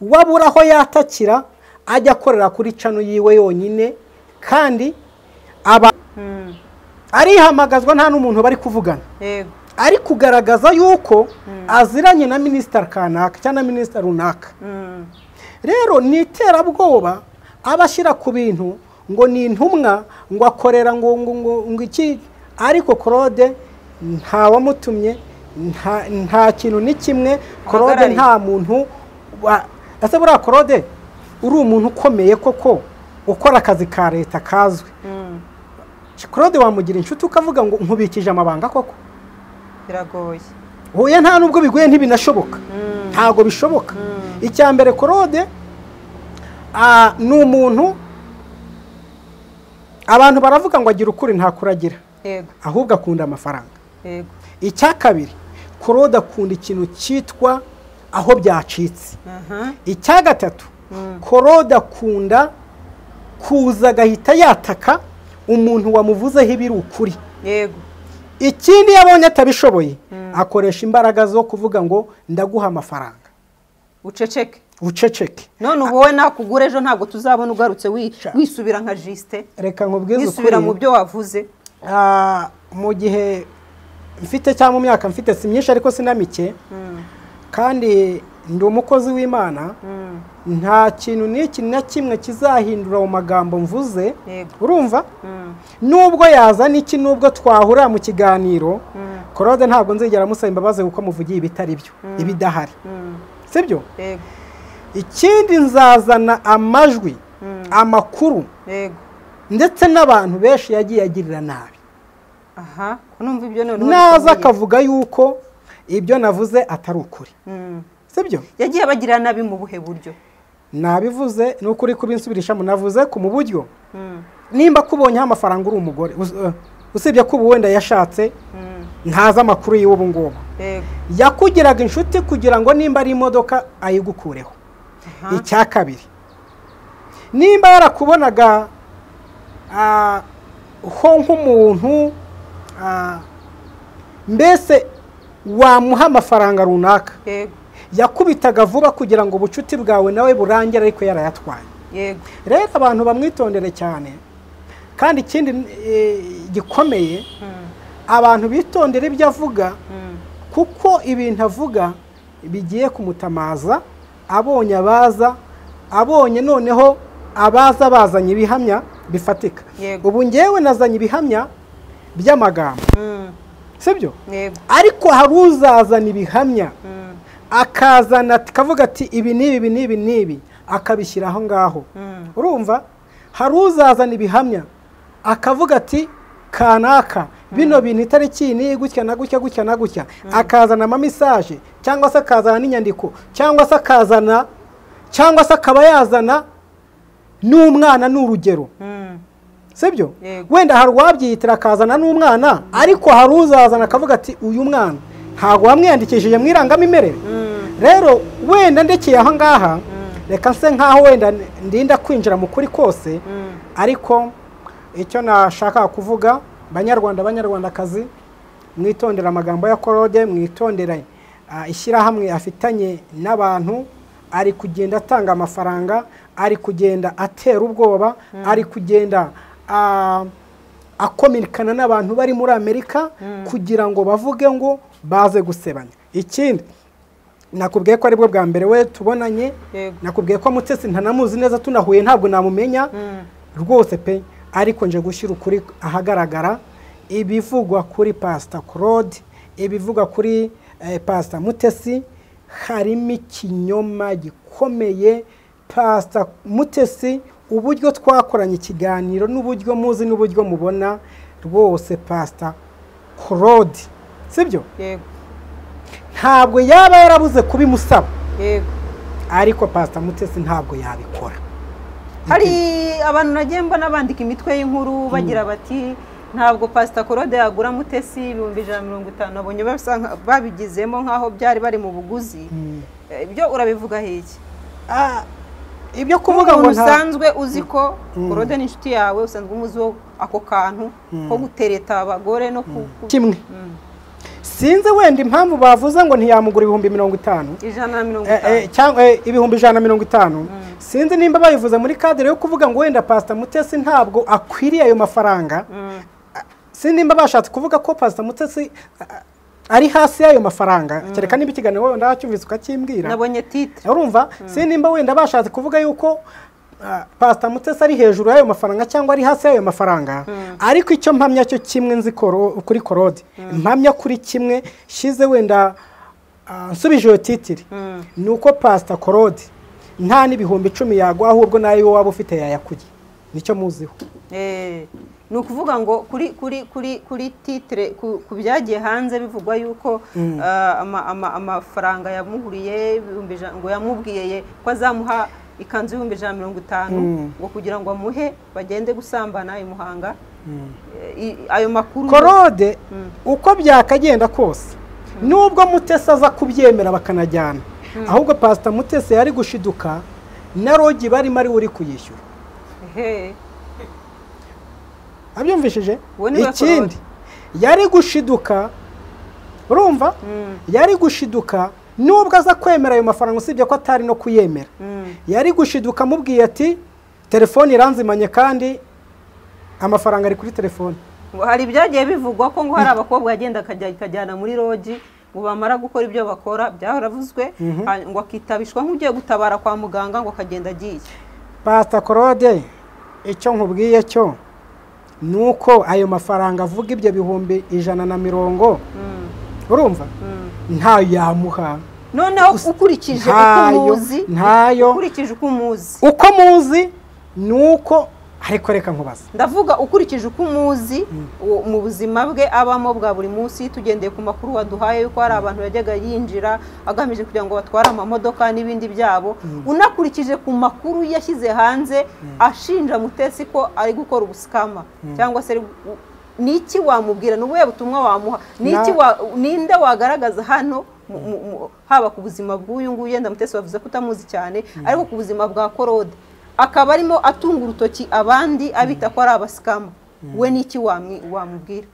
[SPEAKER 1] wabura aho yatakira, ajya akorera kuri cano yiwe yonyine, kandi arihamagazwa nta n'umuntu bari kuvugana, ari kugaragaza yuko aziranye na minisitiri kanaka cyangwa minisitiri runaka. Rero ni iterabwoba abashyira ku bintu ngo ni intumwa, ngo akorera ngo iki. Ariko Claude nta wamutumye, nta kintu ni kimwe. Claude nta muntu ese buriya Claude uri umuntu ukomeye koko, ukora akazi ka leta kazwi. Claude wamugira inshuti ukavuga ngo nkubikije amabanga koko?
[SPEAKER 2] Biragoye.
[SPEAKER 1] Hoya nta nubwo bigoye, ntibinashoboka, ntago bishoboka. Icya mbere Claude ni umuntu abantu baravuga ngo agira ukuri nta kuragira, ahubwo akunda amafaranga. Icya kabiri, Claude akunda ikintu cyitwa aho byacitse. Icya gatatu, Claude akunda kuza agahita yataka umuntu wamuvuzeho ibiri ukuri. Ikindi yabonye atabishoboye, akoresha imbaraga zo kuvuga ngo ndaguha amafaranga, uceceke.
[SPEAKER 2] None ubu wowe nakugura ejo ntabwo tuzabona ugarutse wisubira nka Justin.
[SPEAKER 1] Reka nkubwize ukuri,
[SPEAKER 2] wisubira mu byo wavuze.
[SPEAKER 1] Mu gihe mfite cyangwa mu myaka mfite si myinshi ariko sinamike, kandi ndi umukozi w'Imana, nta kintu n'iki na kimwe kizahindura mu magambo mvuze. Urumva, nubwo yazana iki, nubwo twahura mu kiganiro, Claude ntabwo nzigera musaba imbabazi kuko muvugiye ibitari byo, ibidahari. Sibyo? Ikindi nzazana amajwi, amakuru, ndetse n'abantu benshi yagiye agirira nabi.
[SPEAKER 2] Numva ibyo none
[SPEAKER 1] naza akavuga yuko ibyo navuze atari ukuri. Sibyo?
[SPEAKER 2] Yagiye abagirira nabi mu buhe buryo?
[SPEAKER 1] Nabivuze n'ukuri kubinsubirishamo, navuze ku mu buryo nimba kubonyeho amafaranga uri umugore, usibye ko ubu wenda yashatse, ntaza amakuru y'ubu ngubu, yakugiraga inshuti kugira ngo nimba ari imodoka ayigukureho. Icya kabiri, nimba yarakubonaga ho nk'umuntu mbese wamuha amafaranga runaka, yakubitaga vuba kugira ngo ubucuti bwawe nawe burangire, ariko yarayatwaye. Rero abantu bamwitondere cyane, kandi ikindi gikomeye, abantu bitondere ibyo avuga, kuko ibintu avuga bigiye kumutamaza. Abonye abaza, abonye noneho abaza bazanye ibihamya bifatika. Ubu ngewe nazanye ibihamya by'amagambo, sibyo? Ariko hari uzazana ibihamya akazana akavuga ati ibi n'ibi n'ibi n'ibi, akabishyira aho ngaho. Urumva, hari uzazana ibihamya akavuga ati kanaka bino bintu itariki ni gutya na gutya gutya na gutya, akazana ama message, cyangwa se akazana n'inyandiko, cyangwa se akazana, cyangwa se akaba yazana n'umwana n'urugero. Sibyo? Wenda hari wabyitira akazana n'umwana, ariko hari uzazana akavuga ati uyu mwana ntabwo wamwiyandikishije mu irangamimerere. Rero wenda ndekeye aha ngaha reka nse nkaho wenda ndinda kwinjira mu kuri kose, ariko icyo nashaka kuvuga banyarwandakazi, mwitondera amagambo ya Claude, mwitondera ishyirahamwe afitanye n'abantu, ari kugenda atanga amafaranga, ari kugenda atera ubwoba, ari kugenda akominikana n'abantu bari muri Amerika kugira ngo bavuge ngo baze gusebanya. Ikindi nakubwiye ko aribwo bwa mbere we tubonanye, nakubwiye ko Mutesi ntanamuzi neza, tunahuye ntabwo namumenya rwose pe, ariko nje gushyira ukuri ahagaragara. Ibivugwa kuri Pastor Claude, ibivugwa kuri Pastor Mutesi, harimo ikinyoma gikomeye. Pastor Mutesi, uburyo twakoranye ikiganiro n'uburyo muzi n'uburyo mubona rwose Pastor Claude, sibyo?
[SPEAKER 2] Yego.
[SPEAKER 1] Ntabwo yaba yarabuze kubimusaba.
[SPEAKER 2] Yego. Ariko
[SPEAKER 1] Pastor Mutesi ntabwo yabikora.
[SPEAKER 2] Hari abantu nagemba nabandika imitwe y'inkuru bagira bati ntabwo Pastor Claude yagura Mutesi 150. Abonye babigizemo nkaho byari bari mu buguzi. Ibyo urabivuga hiki?
[SPEAKER 1] Ibyo kuvuga ngo
[SPEAKER 2] usanzwe uzi ko Claude ni inshuti yawe, usanzwe umuzo ako kantu ko gutereta abagore no
[SPEAKER 1] kimwe. Sinzi wenda impamvu bavuze ngo ntiyamugura 150.
[SPEAKER 2] 150
[SPEAKER 1] cyangwa 150. Sinzi nimba bayivuze muri cadre yo kuvuga ngo wenda Pastor Mutesi ntabwo akwiriye ayo mafaranga. Sinzi nimba bashatse kuvuga ko Pastor Mutesi ari hasi y'ayo mafaranga. Kereka niba ikiganiro wenda acyumvise ukakimbwira.
[SPEAKER 2] Nabonye titre.
[SPEAKER 1] Urumva? Sinzi nimba wenda bashatse kuvuga yuko Pastor Mutesi ari hejuru y'ayo mafaranga cyangwa ari hasi y'ayo mafaranga. Ariko icyo mpamya cyo kimwe nzi kuri Claude, mpamya kuri kimwe shize wenda nsubije iyo titiri, nuko Pastor Claude nta n'ibihumbi 10 yagwa, ahubwo nayo waba ufite yayakuye. Nicyo muziho.
[SPEAKER 2] Ni ukuvuga ngo kuri titre ku byagiye hanze bivugwa yuko amafaranga yamuhuriye ngo yamubwiye ko azamuha ikanzu 150 ngo kugira ngo amuhe bagende gusambana i Muhanga. Ayo makuru
[SPEAKER 1] Claude uko byakagenda kose, nubwo Mutesi aza kubyemera bakanajyana, ahubwo Pastor Mutesi yari gushiduka na rogi bari mari uri kuyishyura. Abyumvishije? Ikindi yari gushiduka, urumva? Yari gushiduka nubwo aza kwemera ayo mafaranga, usibye ko atari no kuyemera. Yari gushiduka mubwiye ati telefone iranzimanye kandi amafaranga ari kuri telefone.
[SPEAKER 2] Hari byagiye bivugwa ko ngo hari abakobwa yagenda kajyana muri rogi ngo bamara gukora ibyo bakora, byaravuzwe ngo akitabishwa nk'ugiye gutabara kwa muganga ngo kagenda agiye.
[SPEAKER 1] Pastor Claude, icyo nkubwiye cyo nuko ayo mafaranga avuga ibyo bihumbi 150, urumva? Ntayo yamuha.
[SPEAKER 2] Noneho ukurikije ukumuzi, ukurikije ukumuzi,
[SPEAKER 1] uko muzi nuko, ariko reka nkubaza,
[SPEAKER 2] ndavuga ukurikije ukumuzi mu buzima bwe abamo bwa buri munsi, tugendeye ku makuru waduhaye yuko hari abantu yajyaga yinjira agamije kugira ngo batware amamodoka n'ibindi byabo, unakurikije ku makuru yashyize hanze ashinja Mutesi ko ari gukora ubusikama cyangwa se niki wamubwira, n'ubuye butumwa wamuha, niki ninde wagaragaza hano haba ku buzima bw'uyu nguyu, yenda Mutesi bavuze ko utamuzi cyane, ariko ku buzima bwa Claude akaba arimo atunga urutoki abandi abita ko ari abasikama, we niki wamubwira?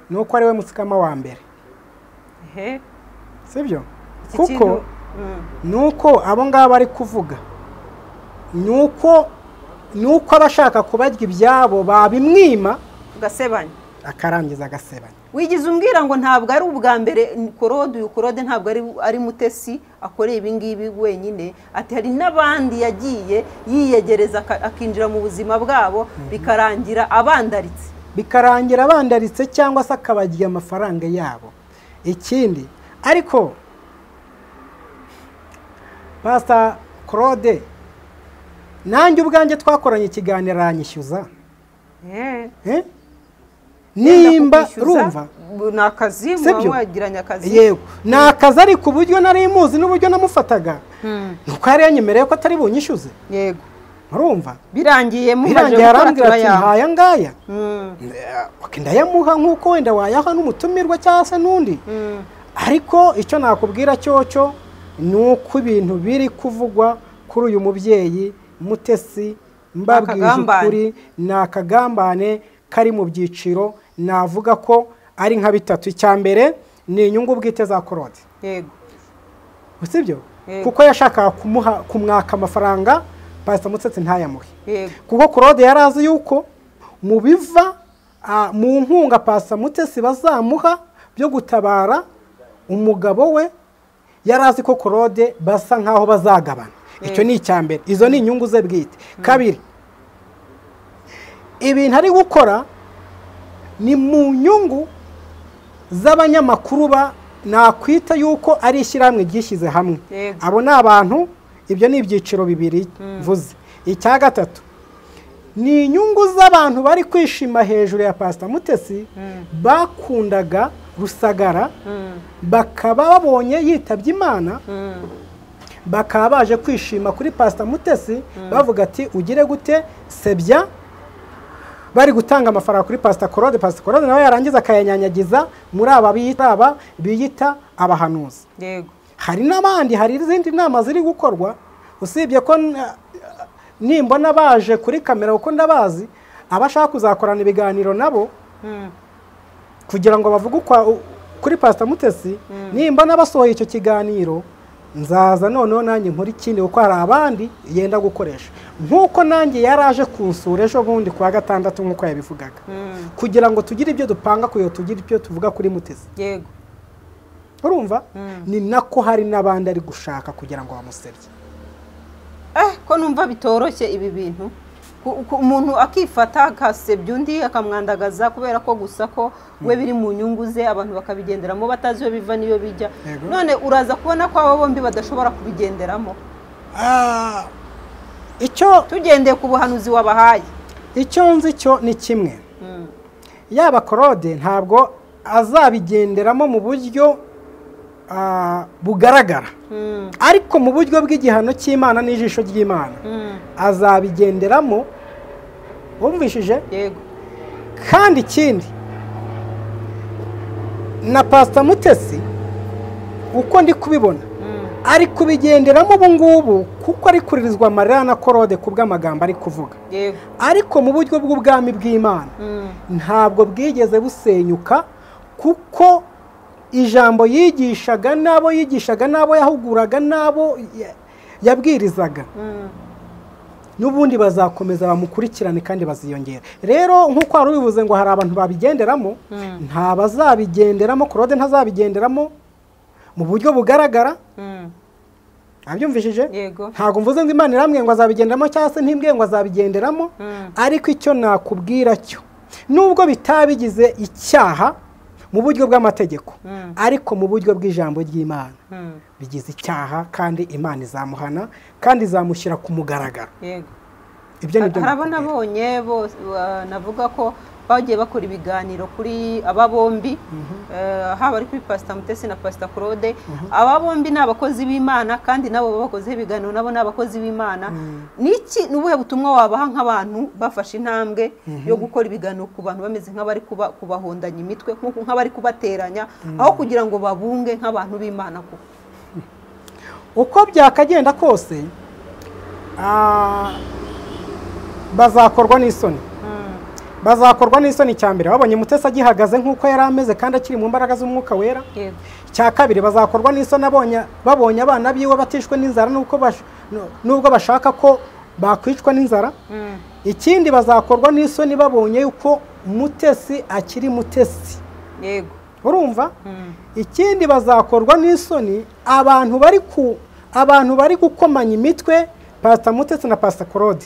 [SPEAKER 1] Nuko ari we musikama wa mbere. Sibyo? Kuko nuko abo ngabo ari kuvuga, nuko abashaka kubajya ibyabo babimwima
[SPEAKER 2] gasebanya,
[SPEAKER 1] akarangiza agasebanya.
[SPEAKER 2] Wigize umbwira ngo ntabwo ari ubwa mbere Claude ntabwo ari Mutesi akoreye ibi ngibi wenyine, ati hari n'abandi yagiye yiyegereza akinjira mu buzima bwabo bikarangira abandaritse
[SPEAKER 1] cyangwa se akabagiye amafaranga yabo. Ikindi ariko Pastor Claude, nanjye ubwanjye twakoranye ikiganiro aranyishyuza. Nimba urumva
[SPEAKER 2] nakazi mwagiranye akazi,
[SPEAKER 1] yego nakazi, ari ku buryo nari muzi n'uburyo namufataga, nuko yari yanyemereye ko atari bunyishyuze.
[SPEAKER 2] Yego
[SPEAKER 1] urumva
[SPEAKER 2] birangiye
[SPEAKER 1] arambwira ati ntaya ngaya ndayamuha nk'uko wenda wayaha n'umutumirwa cyangwa se n'undi ariko icyo nakubwira cyo ni uko ibintu biri kuvugwa kuri uyu mubyeyi Mutesi mbabwije ukuri ni akagambane kari mu byiciro navuga ko ari nka bitatu. Icya mbere ni inyungu bwite za Claude,
[SPEAKER 2] yego
[SPEAKER 1] usibyo kuko yashakaga kumwaka amafaranga Pastor Mutesi ntayamuhe, kuko Claude yarazi yuko mu biva mu nkunga Pastor Mutesi bazamuha byo gutabara umugabo we, yarazi ko Claude basa nkaho bazagabana. Icyo ni icya mbere, izo ni inyungu ze bwite. Kabiri, ibintu ari gukora ni mu nyungu z'abanyamakuru nakwita yuko ari ishyirahamwe ryishyize hamwe. Abo ni abantu, ibyo ni ibyiciro bibiri mvuze. Icya gatatu ni inyungu z'abantu bari kwishima hejuru ya Pastor Mutesi bakundaga Rusagara, bakaba babonye yitabye Imana, bakaba baje kwishima kuri Pastor Mutesi bavuga ati ugire gute sebya, bari gutanga amafaranga kuri Pastor Claude. Pastor Claude nawe yarangiza akayanyanyagiza muri aba biyita abahanuzi.
[SPEAKER 2] Yego,
[SPEAKER 1] hari n'abandi, hari izindi nama ziri gukorwa, usibye ko nimbona baje kuri kamera uko ndabazi abashaka kuzakorana ibiganiro nabo kugira ngo bavuge kuri Pastor Mutesi. Nimbona basohoye icyo kiganiro nzaza noneho nanjye nkora ikindi, kuko hari abandi yenda gukoresha, nk'uko nanjye yaraje kunsura ejo bundi kwa gatandatu nk'uko yabivugaga, kugira ngo tugire ibyo dupanga, kuyo tugire ibyo tuvuga kuri Mutesi.
[SPEAKER 2] Yego,
[SPEAKER 1] urumva ni nako hari n'abandi ari gushaka kugira ngo bamusebye.
[SPEAKER 2] Ko numva bitoroshye ibi bintu, umuntu akifata akasebya undi akamwandagaza kubera ko gusa ko we biri mu nyungu ze, abantu bakabigenderamo batazi iyo biva niyo bijya. None uraza kubona ko abo bombi badashobora kubigenderamo.
[SPEAKER 1] Icyo
[SPEAKER 2] tugendeye ku buhanuzi wabahaye,
[SPEAKER 1] icyo nzi cyo ni kimwe, yaba Claude ntabwo azabigenderamo mu buryo bugaragara, ariko mu buryo bw'igihano cy'Imana n'ijisho ry'Imana azabigenderamo. Wumvishije?
[SPEAKER 2] Yego.
[SPEAKER 1] Kandi ikindi na Pastor Mutesi uko ndi kubibona ari kubigenderamo ubu ngubu, kuko ari kuririzwa amarira na Claude ku bw'amagambo ari kuvuga.
[SPEAKER 2] Yego.
[SPEAKER 1] Ariko mu buryo bw'ubwami bw'Imana ntabwo bwigeze busenyuka, kuko ijambo yigishaga n'abo yahuguraga n'abo yabwirizaga n'ubundi bazakomeza bamukurikirane kandi baziyongera. Rero nk'uko wari ubivuze ngo hari abantu babigenderamo, nta bazabigenderamo, Claude ntazabigenderamo mu buryo bugaragara. Abyumvishije? Ntabwo mvuze ngo Imana iramwe ngo azabigenderamo cyangwa se ntimbwe ngo azabigenderamo, ariko icyo nakubwira cyo nubwo bitabigize icyaha mu buryo bw'amategeko, ariko mu buryo bw'ijambo ry'Imana bigize icyaha, kandi Imana izamuhana kandi izamushyira ku mugaragaro.
[SPEAKER 2] Yego.
[SPEAKER 1] Ibyo ni byo
[SPEAKER 2] nabonye bose navuga ko bagiye bakora ibiganiro kuri aba bombi, haba ari kuri Pastor Mutesi na Pastor Claude. Aba bombi ni abakozi b'Imana, kandi nabo bakoze ibiganiro nabo ni abakozi b'Imana. Niki nubuhe butumwa wabaha nk'abantu bafashe intambwe yo gukora ibiganiro ku bantu bameze nk'abari kubahondanya imitwe, nk'abari kubateranya, aho kugira ngo babunge nk'abantu b'Imana?
[SPEAKER 1] Uko byakagenda kose bazakorwa n'isoni. Bazakorwa n'isoni. Cya mbere babonye Mutesi agihagaze nk'uko yari ameze kandi akiri mu mbaraga z'Umwuka Wera. Cya kabiri bazakorwa n'isoni babonye abana biwe batishwe n'inzara nubwo bashaka ko bakwicwa n'inzara. Ikindi bazakorwa n'isoni babonye yuko Mutesi akiri Mutesi.
[SPEAKER 2] Yego.
[SPEAKER 1] Urumva? Ikindi bazakorwa n'isoni abantu bari gukomanya imitwe Pastor Mutesi na Pastor Claude.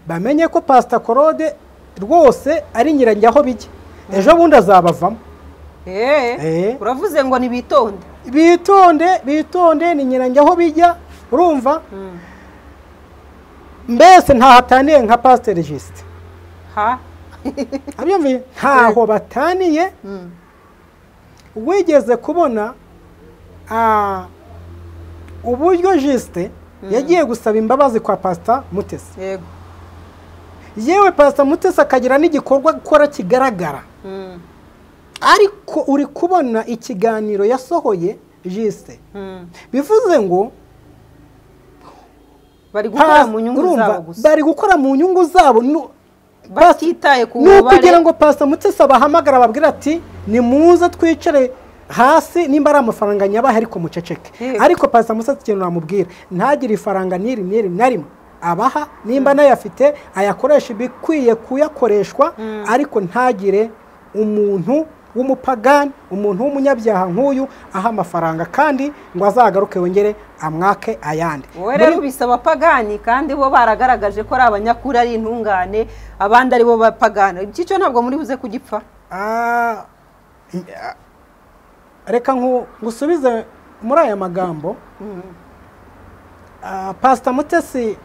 [SPEAKER 1] Bamenye ko Pastor Claude rwose ari nyirajya aho bijya, ejo bundi azabavamo.
[SPEAKER 2] Uravuze ngo ni
[SPEAKER 1] bitonde ni nyirajya aho bijya. Urumva? Mbese ntahataniye nka Pastor Juste. Abyumviye? Ntaho bataniye. Wigeze kubona uburyo Juste yagiye gusaba imbabazi kwa Pastor Mutesi?
[SPEAKER 2] Yego.
[SPEAKER 1] yewe Pastor Mutesi akagira n'igikorwa gukora kigaragara. Ariko uri kubona ikiganiro yasohoye jiste. Bivuze ngo
[SPEAKER 2] bari gukora mu nyungu zabo gusa.
[SPEAKER 1] Bari gukora mu nyungu zabo
[SPEAKER 2] batitaye ku mubare.
[SPEAKER 1] Kugira ngo Pastor Mutesi abahamagara babwira ati ni muze twicare hasi nimba ari amafaranga nyabahe ariko muceceke. Ariko Pastor Mutesi ikintu namubwira ntagire ifaranga niri narimo abaha nimba nayo afite ayakoresha ibikwiye kuyakoreshwa ariko ntagire umuntu w'umupagani, umuntu w'umunyabyaha nk'uyu aha amafaranga kandi ngo azagaruke wongere amwake ayandi.
[SPEAKER 2] Wowe rero bisaba pagani kandi bo baragaragaje ko ari abanyakuri ari intungane abandi ari bo bapagana. Icyo ntabwo muri buze kugipfa.
[SPEAKER 1] Reka ngusubize muri aya magambo. Pastor Mutesi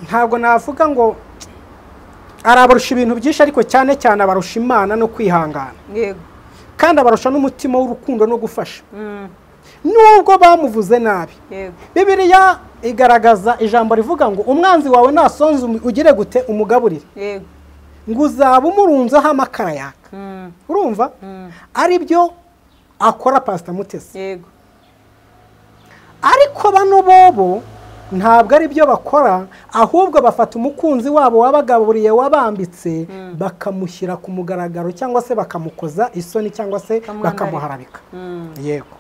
[SPEAKER 1] ntabwo navuga ngo arabarusha ibintu byinshi ariko cyane cyane abarusha Imana no kwihangana.
[SPEAKER 2] Yego.
[SPEAKER 1] Kandi abarusha n'umutima w'urukundo no gufasha. Nubwo bamuvuze nabi.
[SPEAKER 2] Yego.
[SPEAKER 1] Bibiliya igaragaza ijambo rivuga ngo umwanzi wawe nasonze ugire gute umugaburire.
[SPEAKER 2] Yego.
[SPEAKER 1] Ngo uzaba umurunzaho amakara yaka. Urumva? Ari byo akora Pastor Mutesi.
[SPEAKER 2] Yego.
[SPEAKER 1] Ariko bano bobo ntabwo ari byo bakora, ahubwo bafata umukunzi wabo wabagaburiye wabambitse bakamushyira ku mugaragaro cyangwa se bakamukoza isoni cyangwa se bakamuharabika. Yego.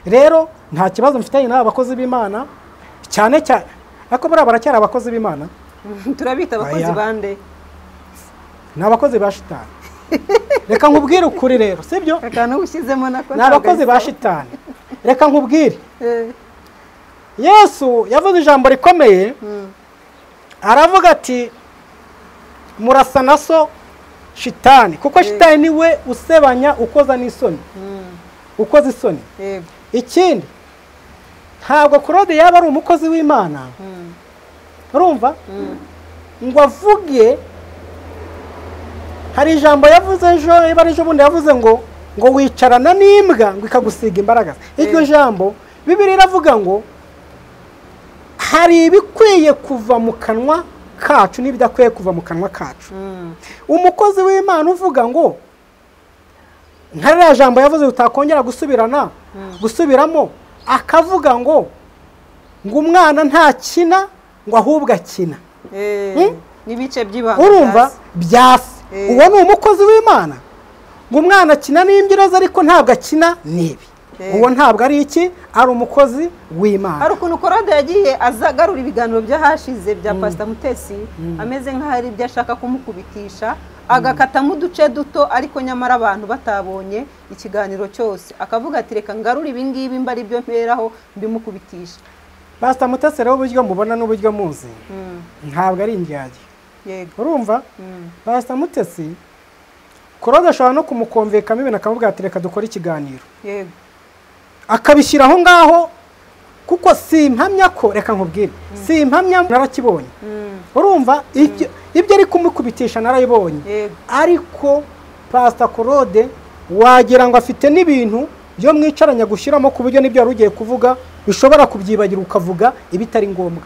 [SPEAKER 1] Rero nta kibazo mfitanye n'aba bakozi b'Imana cyane cyane ariko baracyari abakozi b'Imana.
[SPEAKER 2] Turabita abakozi bande?
[SPEAKER 1] N'abakozi ba shitani. Reka nkubwire ukuri rero, sibyo?
[SPEAKER 2] Reka no ushyizemo nako.
[SPEAKER 1] N'abakozi ba shitani. Reka nkubwire. Yesu yavuze ijambo rikomeye. Aravuga ati murasa naso shitani kuko shitani niwe usebanya ukoza n'isoni. Ukoza isoni. Ikindi ntabwo Claude yaba ari umukozi w'Imana. Urumva? Ngo avuge hari ijambo yavuze ejo ibari ejo bundi yavuze ngo wicarana n'imbwa ngo ikagusiga imbaraga. Iryo jambo Bibiliya iravuga ngo hari ibikwiye kuva mu kanwa kacu n'ibidakwiye kuva mu kanwa kacu. Umukozi w'Imana uvuga ngo nkarira jambo yavuze utakongera gusubiramo akavuga ngo umwana nta kina ngo ahubwo akina.
[SPEAKER 2] Nibice by'ibanga.
[SPEAKER 1] Urumva byase. Uwo ni umukozi w'Imana. Ngo umwana akina n'imbyino ze ariko ntabwo akina nibi. Uwo ntabwo ari iki ari umukozi w'Imana.
[SPEAKER 2] Hari ukuntu Claude yagiye azagarura ibiganiro byahashize bya Pastor Mutesi ameze nk'ahari ibyo ashaka kumukubitisha agakatamo uduce duto ariko nyamara abantu batabonye ikiganiro cyose akavuga ati reka ngarura ibi ngibi mba ari byo mperaho mbimukubitisha.
[SPEAKER 1] Pastor Mutesi rero uburyo mubona n'uburyo muzi ntabwo ari indyage.
[SPEAKER 2] Yego.
[SPEAKER 1] Urumva? Pastor Mutesi Claude ashobora no kumukonvekamo ibintu akavuga ati reka dukore ikiganiro.
[SPEAKER 2] Yego.
[SPEAKER 1] Akabishyira aho ngaho kuko simpamya ko reka nkubwire simpamya narakibonye. Urumva ibyo ari kumukubitisha narayibonye. Ariko Pastor Claude wagira ngo afite n'ibintu byo mwicaranya gushyiramo ku buryo n'ibyo yarugiye kuvuga bishobora kubyibagira ukavuga ibitari ngombwa.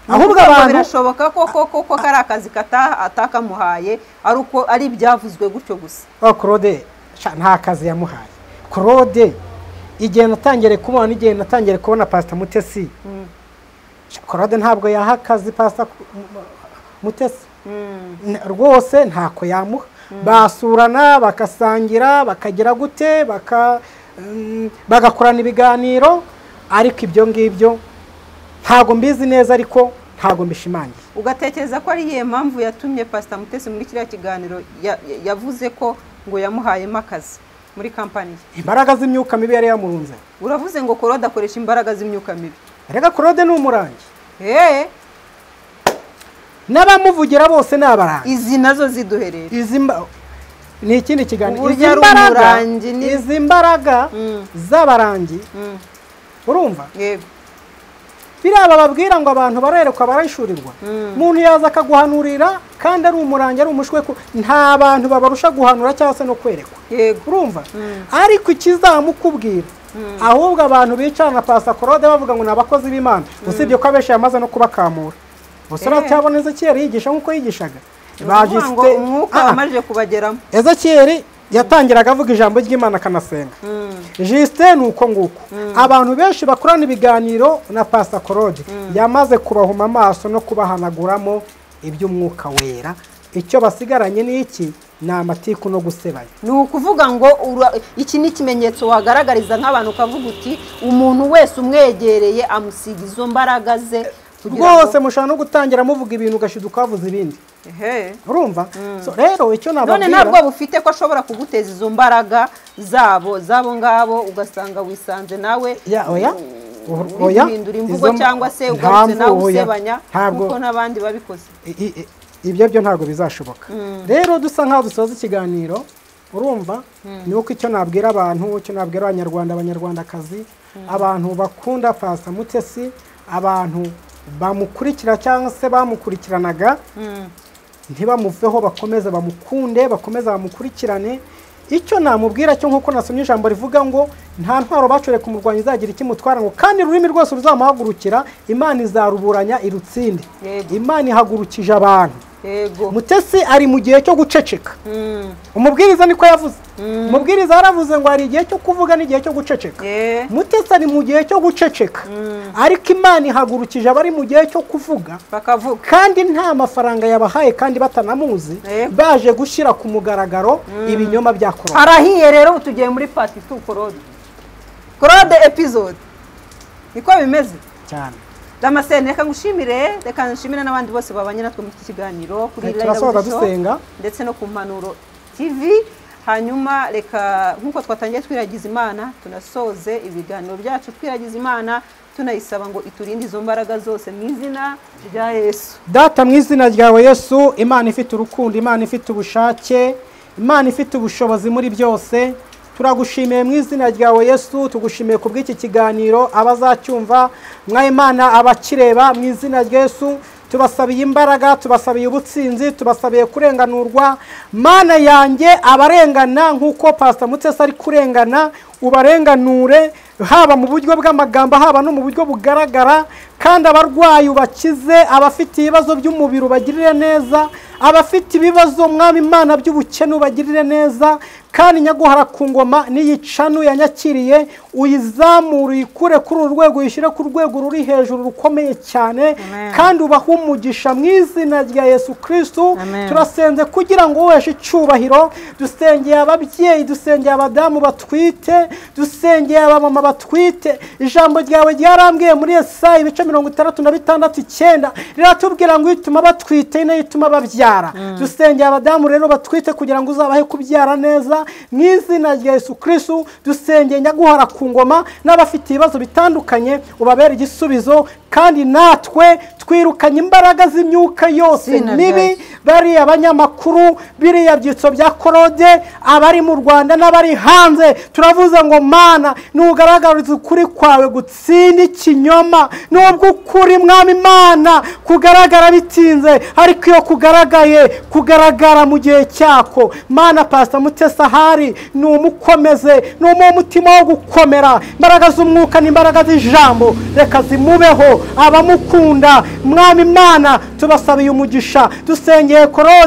[SPEAKER 1] Ahubwo abantu
[SPEAKER 2] birashoboka ko kari akazi atakamuhaye ari uko ari ibyavuzwe gutyo gusa.
[SPEAKER 1] Claude nta kazi yamuhaye. Claude igihe natangire kubona n'igihe natangire kubona Pastor Mutesi. Claude ntabwo yaha akazi Pastor Mutesi. Rwose ntako yamuha. Basurana bakasangira bakagira gute bagakorana ibiganiro ariko ibyo ngibyo ntago mbizi neza ariko ntago mbishimangiye.
[SPEAKER 2] Ugatekereza ko ari iyihe mpamvu yatumye Pastor Mutesi muri kiriya kiganiro yavuze ko ngo yamuhayemo akazi muri kampani?
[SPEAKER 1] Imbaraga z'imyuka mibi yari yamurunze.
[SPEAKER 2] Uravuze ngo Claude akoresha imbaraga z'imyuka mibi.
[SPEAKER 1] Rega Claude ni umurangi. N'abamuvugira bose n'abarangi.
[SPEAKER 2] Izi nazo ziduherera.
[SPEAKER 1] Ni ikindi kiganiro. Izi mbaraga z'abarangi. Urumva?
[SPEAKER 2] Yego.
[SPEAKER 1] Biraba babwira ngo abantu barerekwa barayishurirwa. Umuntu yaza akaguhanurira kandi ari umurangi ari umushwe nta abantu babarusha guhanura cyangwa se no kwerekwa.
[SPEAKER 2] Yego.
[SPEAKER 1] Urumva? Ariko ikizamukubwira ahubwo abantu bicarana Pastor Claude bavuga ngo nabakozi b'Imana usibye ko abeshi yamaze no kubakamura. Busora cyabona Ezekiel yigisha nkuko yigishaga.
[SPEAKER 2] Bajiste umwuka wamaje kubageramo.
[SPEAKER 1] Ezekiel yatangiraga avuga ijambo ry'Imana kanasenga. Juste nuko nguko. Abantu benshi bakorana ibiganiro na Pastor Claude yamaze kubahuma amaso no kubahanaguramo iby'umwuka wera. Icyo basigaranye ni iki? Ni amatiku no gusebanya.
[SPEAKER 2] Ni ukuvuga ngo iki ni ikimenyetso wagaragariza nk'abantu ukavuga uti umuntu wese umwegereye amusiga izo mbaraga ze.
[SPEAKER 1] Rwose mushana no gutangira muvuga ibintu ugashiduka wavuze ibindi. Urumva? So rero icyo nababwira
[SPEAKER 2] none ntabwo bufite ko ashobora kuguteza izo mbaraga zabo ngabo ugasanga wisanze nawe oya bindura imvugo cyangwa se ugarutse nawe usebanya kuko nabandi babikoze.
[SPEAKER 1] Ibyo ntabwo bizashoboka. Rero dusa nkaho dusoza ikiganiro urumva ni uko icyo nabwira abantu, icyo nabwira abanyarwandakazi, abantu bakunda Pastor Mutesi, abantu bamukurikira cyangwa se bamukurikiranaga ntibamuveho, bakomeza bamukunde, bakomeza bamukurikirane. Icyo namubwira cyo nkuko nasomye ijambo rivuga ngo nta ntwaro bacore ku murwanyi izagira ikimutwara ngo kandi ururimi rwose ruzamuhagurukira Imana izaruburanya irutsinde. Imana ihagurukije abantu. Mutesi ari mu gihe cyo guceceka. Umubwiriza niko yavuze. Umubwiriza yaravuze ngo ari igihe cyo kuvuga n'igihe cyo guceceka. Mutesi ari mu gihe cyo guceceka. Ariko Imana ihagurukije abari mu gihe cyo kuvuga
[SPEAKER 2] bakavuga.
[SPEAKER 1] Kandi nta mafaranga yabahaye kandi batanamuzi baje gushira ku mugaragaro ibinyoma bya Claude.
[SPEAKER 2] Arahiye rero tugiye muri part 2 Claude episode. Niko bimeze
[SPEAKER 1] cyane.
[SPEAKER 2] Damascene reka ngushimire, reka nshimire n'abandi bose babanye natwe mu kiganiro kuri
[SPEAKER 1] live
[SPEAKER 2] ndetse no ku Mpanuro TV. Hanyuma reka nkuko twatangiye twiragiza Imana tunasoze ibiganiro byacu twiragiza Imana tunayisaba ngo iturinde izo mbaraga zose mu izina rya Yesu.
[SPEAKER 1] Data mu izina ryawe Yesu, Imana ifite urukundo, Imana ifite ubushake, Imana ifite ubushobozi muri byose. Turagushimiye mu izina ryawe Yesu, tugushimiye ku bw'iki kiganiro abazacyumva, mwa Imana abakireba mu izina rya Yesu. Tubasabiye imbaraga, tubasabiye ubutsinzi, tubasabiye kurenganurwa. Mana yanjye abarengana nkuko Pastor Mutesi ari kurengana, ubarenganure haba mu buryo bw'amagambo haba no mu buryo bugaragara. Kandi abarwayi ubakize, abafite ibibazo by'umubiri ubagirire neza, abafite ibibazo mwami Imana by'ubukene ubagirire neza. Kandi nyaguhara ku ngoma n'iyicanu yanyakiriye uyizamure ikure kuri urwego yishire ku rwego ruri hejuru rukomeye cyane. Kandi ubahumugisha mu izina rya Yesu Kristo. Turasenze kugira ngo weshe icyubahiro. Dusengeye ababyeyi, dusengeye abadamu batwite, dusengeye abamama batwite. Ijambo ryawe ryarambwiye muri Yesaya ibice 66:9 riratubwira ngo ituma batwite ine ituma babyara. Dusengeye abadamu rero batwite kugira ngo uzabahe kubyara neza mu izina rya Yesu Kristo. Dusengeye nyaguhara ku ngoma n'abafite ibibazo bitandukanye ubabere igisubizo. Kandi natwe twirukanye imbaraga z'imyuka yose mibi, bari abanyamakuru biriya byitso bya Claude, abari mu Rwanda n'abari hanze. Turavuze ngo Mana nugaragariza ukuri kwawe gutsinda ikinyoma. Nubwo ukuri mwami Imana kugaragara bitinze, ariko iyo kugaragara mu gihe cyako. Mana Pastor Mutesi ahari numukomeze, umutima wo gukomera. Imbaraga z'umwuka n'imbaraga z'ijambo reka zimubeho. Abamukunda mwami Imana tubasabiye umugisha. Dusengeye Claude